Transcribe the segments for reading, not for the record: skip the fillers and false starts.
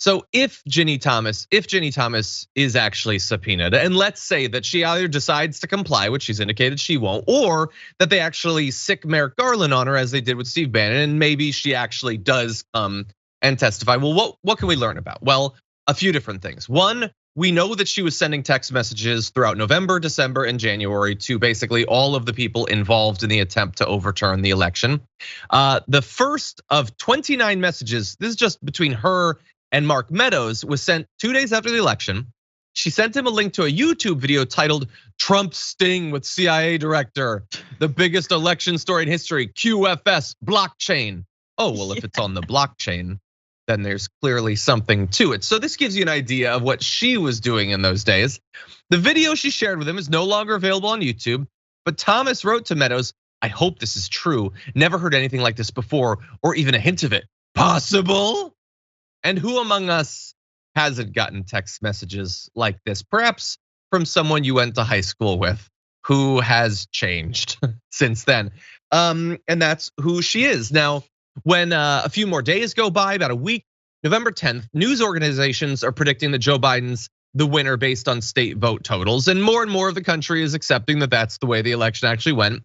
So if Ginni Thomas is actually subpoenaed, and let's say that she either decides to comply, which she's indicated she won't, or that they actually sick Merrick Garland on her as they did with Steve Bannon, and maybe she actually does come and testify. Well, what can we learn about? Well, a few different things. One, we know that she was sending text messages throughout November, December, and January to basically all of the people involved in the attempt to overturn the election. The first of 29 messages, this is just between her and Mark Meadows, was sent 2 days after the election. She sent him a link to a YouTube video titled "Trump Sting with CIA Director, the biggest election story in history, QFS blockchain." Oh, well, if it's on the blockchain, then there's clearly something to it. So this gives you an idea of what she was doing in those days. The video she shared with him is no longer available on YouTube, but Thomas wrote to Meadows, "I hope this is true. Never heard anything like this before, or even a hint of it. Possible?" And who among us hasn't gotten text messages like this? Perhaps from someone you went to high school with who has changed since then. And that's who she is. Now, when a few more days go by, about a week, November 10th, news organizations are predicting that Joe Biden's the winner based on state vote totals. And more of the country is accepting that that's the way the election actually went.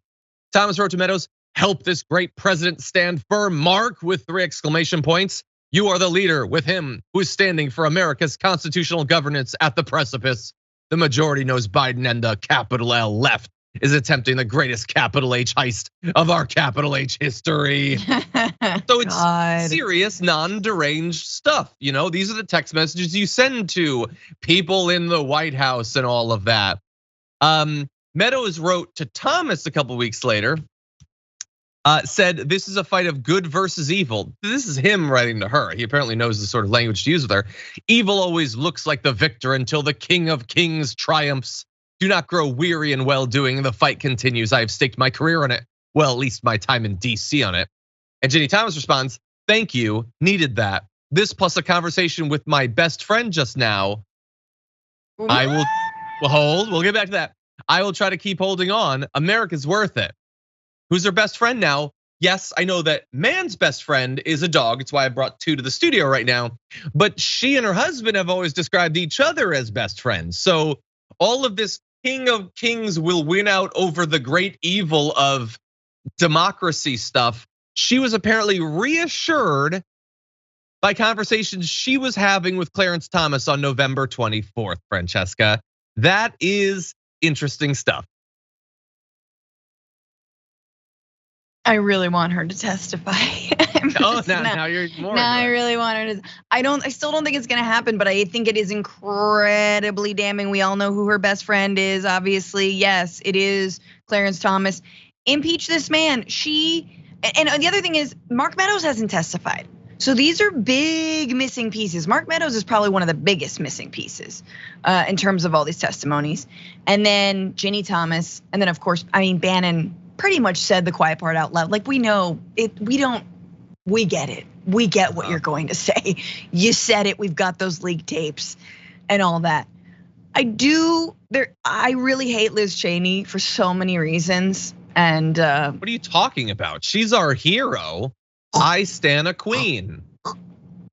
Thomas wrote to Meadows, "Help this great president stand firm, Mark," with 3 exclamation points. "You are the leader with him who is standing for America's constitutional governance at the precipice. The majority knows Biden and the capital L left is attempting the greatest capital H heist of our capital H history." So it's serious, non-deranged stuff. These are the text messages you send to people in the White House and all of that. Meadows wrote to Thomas a couple weeks later, said this is a fight of good versus evil. This is him writing to her. He apparently knows the sort of language to use with her. "Evil always looks like the victor until the King of Kings triumphs. Do not grow weary in well-doing. The fight continues. I have staked my career on it. Well, at least my time in DC on it." And Ginni Thomas responds, "Thank you, needed that. This plus a conversation with my best friend just now. I will hold, we'll get back to that. I will try to keep holding on. America's worth it." Who's her best friend now? Yes, I know that man's best friend is a dog. It's why I brought 2 to the studio right now. But she and her husband have always described each other as best friends. So all of this King of Kings will win out over the great evil of democracy stuff, she was apparently reassured by conversations she was having with Clarence Thomas on November 24th, Francesca. That is interesting stuff. I really want her to testify. Now you're more. Now I really want her to. I still don't think it's gonna happen, but I think it is incredibly damning. We all know who her best friend is, obviously. Yes, it is Clarence Thomas. Impeach this man. And the other thing is, Mark Meadows hasn't testified. So these are big missing pieces. Mark Meadows is probably one of the biggest missing pieces in terms of all these testimonies. And then Ginni Thomas, and then of course, Bannon pretty much said the quiet part out loud. Like, we know it, we get it. We get what you're going to say. You said it, we've got those leaked tapes and all that. I really hate Liz Cheney for so many reasons. And what are you talking about? She's our hero. I stan a queen.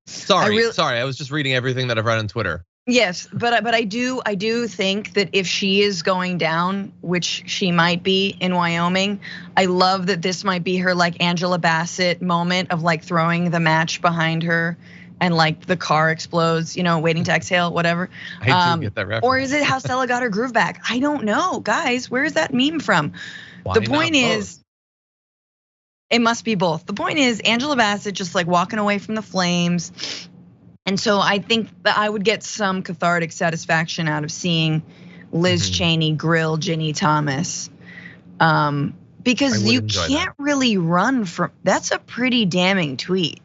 Sorry, I was just reading everything that I've read on Twitter. Yes, but I do think that if she is going down, which she might be in Wyoming, I love that this might be her like Angela Bassett moment of like throwing the match behind her and like the car explodes, waiting to exhale, whatever. I do get that reference. Or is it how Stella got her groove back? I don't know, guys. Where is that meme from? The point is, it must be both. The point is, Angela Bassett just like walking away from the flames. And so I think that I would get some cathartic satisfaction out of seeing Liz Cheney grill Ginni Thomas. Because you can't really run from, that's a pretty damning tweet.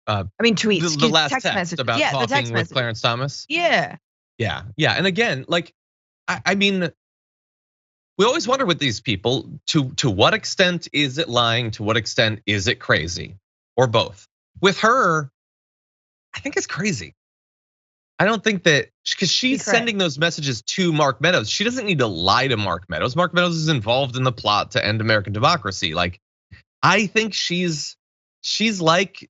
Tweets. The last text message about talking with Clarence Thomas. Yeah. And again, like, we always wonder with these people, to what extent is it lying? To what extent is it crazy? Or both? With her, I think it's crazy. I don't think that, because she's sending those messages to Mark Meadows. She doesn't need to lie to Mark Meadows. Mark Meadows is involved in the plot to end American democracy. Like, I think she's she's like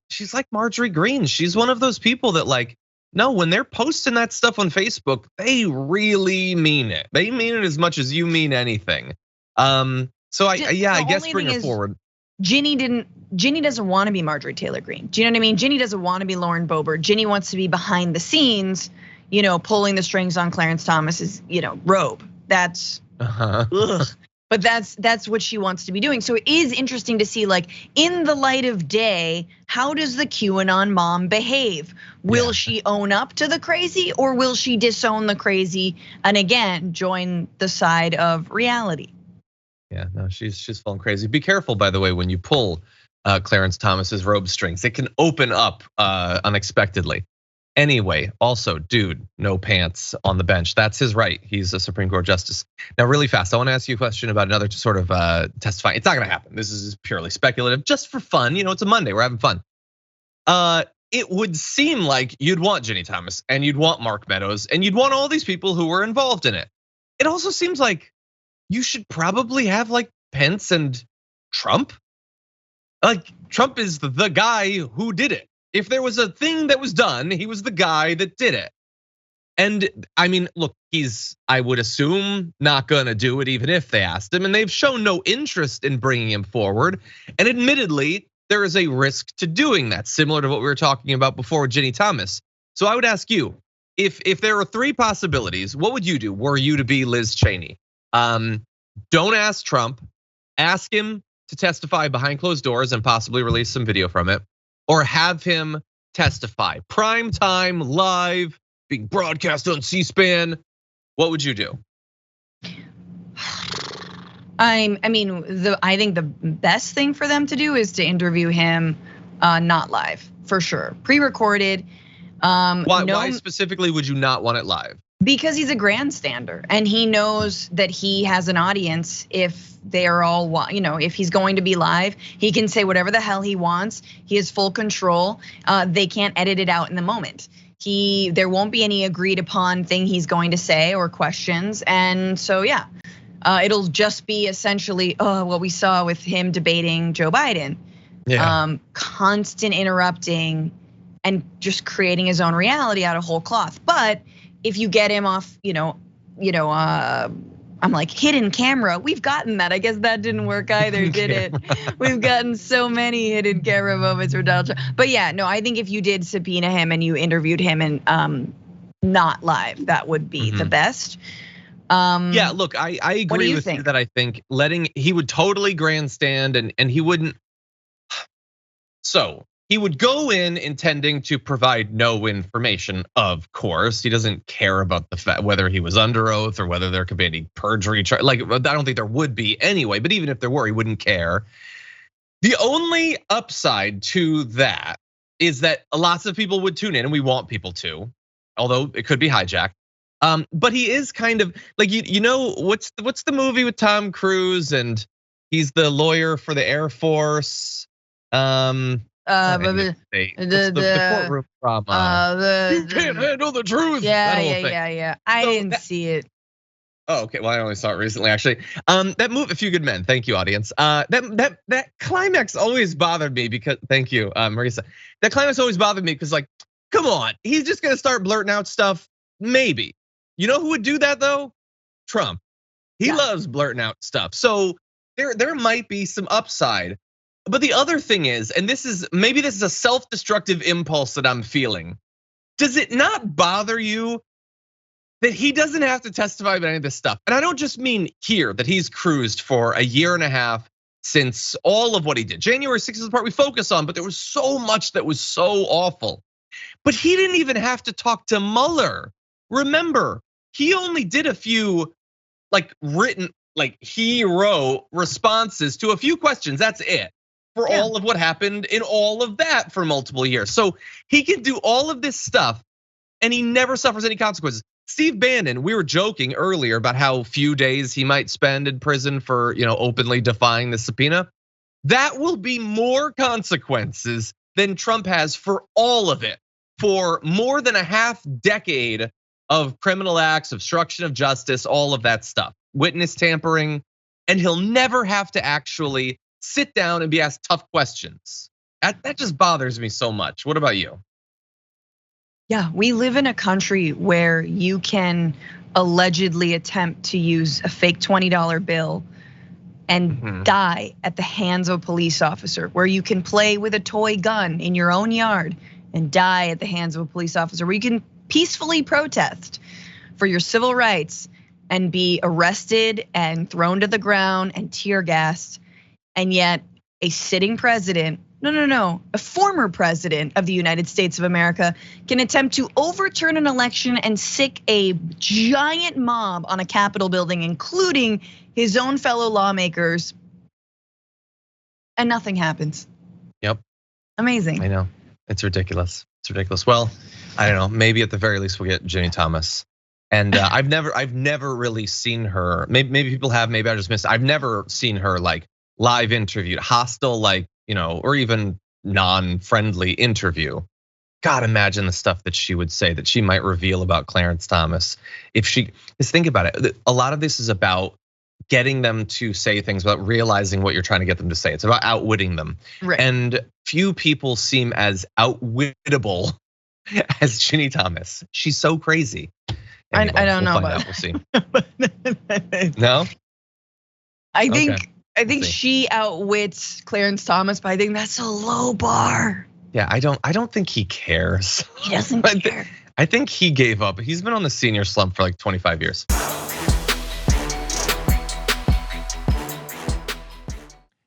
Marjorie Greene. She's one of those people that like, no, when they're posting that stuff on Facebook, they really mean it. They mean it as much as you mean anything. So I guess bring her forward. Ginni doesn't want to be Marjorie Taylor Greene. Do you know what I mean? Ginni doesn't want to be Lauren Boebert. Ginni wants to be behind the scenes, pulling the strings on Clarence Thomas's, robe. That's ugh. But that's what she wants to be doing. So it is interesting to see, like, in the light of day, how does the QAnon mom behave? Will she own up to the crazy, or will she disown the crazy and again join the side of reality? Yeah, no, she's falling crazy. Be careful, by the way, when you pull Clarence Thomas's robe strings. It can open up unexpectedly. Anyway, also, dude, no pants on the bench. That's his right. He's a Supreme Court justice. Now, really fast, I want to ask you a question about another sort of testifying. It's not going to happen. This is purely speculative, just for fun. It's a Monday. We're having fun. It would seem like you'd want Ginni Thomas and you'd want Mark Meadows and you'd want all these people who were involved in it. It also seems like you should probably have like Pence and Trump. Like Trump is the guy who did it. If there was a thing that was done, he was the guy that did it. And I mean, look, he's, I would assume, not gonna do it even if they asked him. And they've shown no interest in bringing him forward. And admittedly, there is a risk to doing that, similar to what we were talking about before with Ginni Thomas. So I would ask you, if there were three possibilities, what would you do were you to be Liz Cheney? Don't ask Trump, ask him to testify behind closed doors and possibly release some video from it, or have him testify prime time, live, being broadcast on C-SPAN. What would you do? I think the best thing for them to do is to interview him, not live, for sure, pre-recorded. Why specifically would you not want it live? Because he's a grandstander and he knows that he has an audience. If they are all, if he's going to be live, he can say whatever the hell he wants. He has full control. They can't edit it out in the moment. There won't be any agreed upon thing he's going to say or questions. And so, yeah, it'll just be essentially what we saw with him debating Joe Biden. Yeah. Constant interrupting and just creating his own reality out of whole cloth. But if you get him off, I'm like hidden camera. We've gotten that. I guess that didn't work either, did it? We've gotten so many hidden camera moments for Donald Trump. But yeah, no, I think if you did subpoena him and you interviewed him and not live, that would be the best. Yeah, look, I agree with you that I think he would totally grandstand and he wouldn't. So he would go in intending to provide no information, of course. He doesn't care about the fact whether he was under oath or whether there could be any perjury. Like, I don't think there would be anyway, but even if there were, he wouldn't care. The only upside to that is that lots of people would tune in, and we want people to, although it could be hijacked. But he is kind of like, what's the movie with Tom Cruise and he's the lawyer for the Air Force? The courtroom drama. You can't handle the truth. Yeah. I didn't see it. Oh, okay. Well, I only saw it recently, actually. That movie, A Few Good Men. Thank you, audience. That climax always bothered me because, thank you, Marisa. That climax always bothered me because, like, come on, he's just gonna start blurting out stuff. Maybe. You know who would do that though? Trump. He loves blurting out stuff. So there might be some upside. But the other thing is, and maybe this is a self-destructive impulse that I'm feeling. Does it not bother you that he doesn't have to testify about any of this stuff? And I don't just mean here that he's cruised for a year and a half since all of what he did. January 6th is the part we focus on, but there was so much that was so awful. But he didn't even have to talk to Mueller. Remember, he only did a few he wrote responses to a few questions. That's it. For all of what happened in all of that for multiple years. So he can do all of this stuff and he never suffers any consequences. Steve Bannon, we were joking earlier about how few days he might spend in prison for, openly defying the subpoena. That will be more consequences than Trump has for all of it, for more than a half decade of criminal acts, obstruction of justice, all of that stuff, witness tampering, and he'll never have to actually sit down and be asked tough questions. That just bothers me so much. What about you? Yeah, we live in a country where you can allegedly attempt to use a fake $20 bill and die at the hands of a police officer, where you can play with a toy gun in your own yard and die at the hands of a police officer, where you can peacefully protest for your civil rights and be arrested and thrown to the ground and tear gassed. And yet a sitting president, a former president of the United States of America can attempt to overturn an election and sic a giant mob on a Capitol building, including his own fellow lawmakers, and nothing happens. Yep. Amazing. I know, it's ridiculous. It's ridiculous. Well, I don't know, maybe at the very least we'll get Ginni Thomas. And I've never really seen her. Maybe people have, maybe I just missed it. I've never seen her like live interviewed, hostile, like, or even non-friendly interview. God, imagine the stuff that she would say, that she might reveal about Clarence Thomas. Just think about it. A lot of this is about getting them to say things, about realizing what you're trying to get them to say. It's about outwitting them. Right. And few people seem as outwittable as Ginni Thomas. She's so crazy. Anyway, I don't know about that. We'll see. No? I think she outwits Clarence Thomas, but I think that's a low bar. Yeah, I don't think he cares. He doesn't care. I think he gave up. He's been on the senior slump for like 25 years.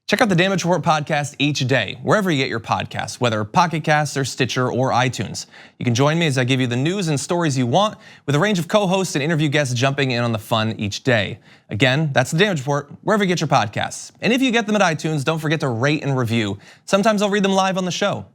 Check out the Damage Report podcast each day, wherever you get your podcasts, whether Pocket Casts or Stitcher or iTunes. You can join me as I give you the news and stories you want, with a range of co-hosts and interview guests jumping in on the fun each day. Again, that's the Damage Report, wherever you get your podcasts. And if you get them at iTunes, don't forget to rate and review. Sometimes I'll read them live on the show.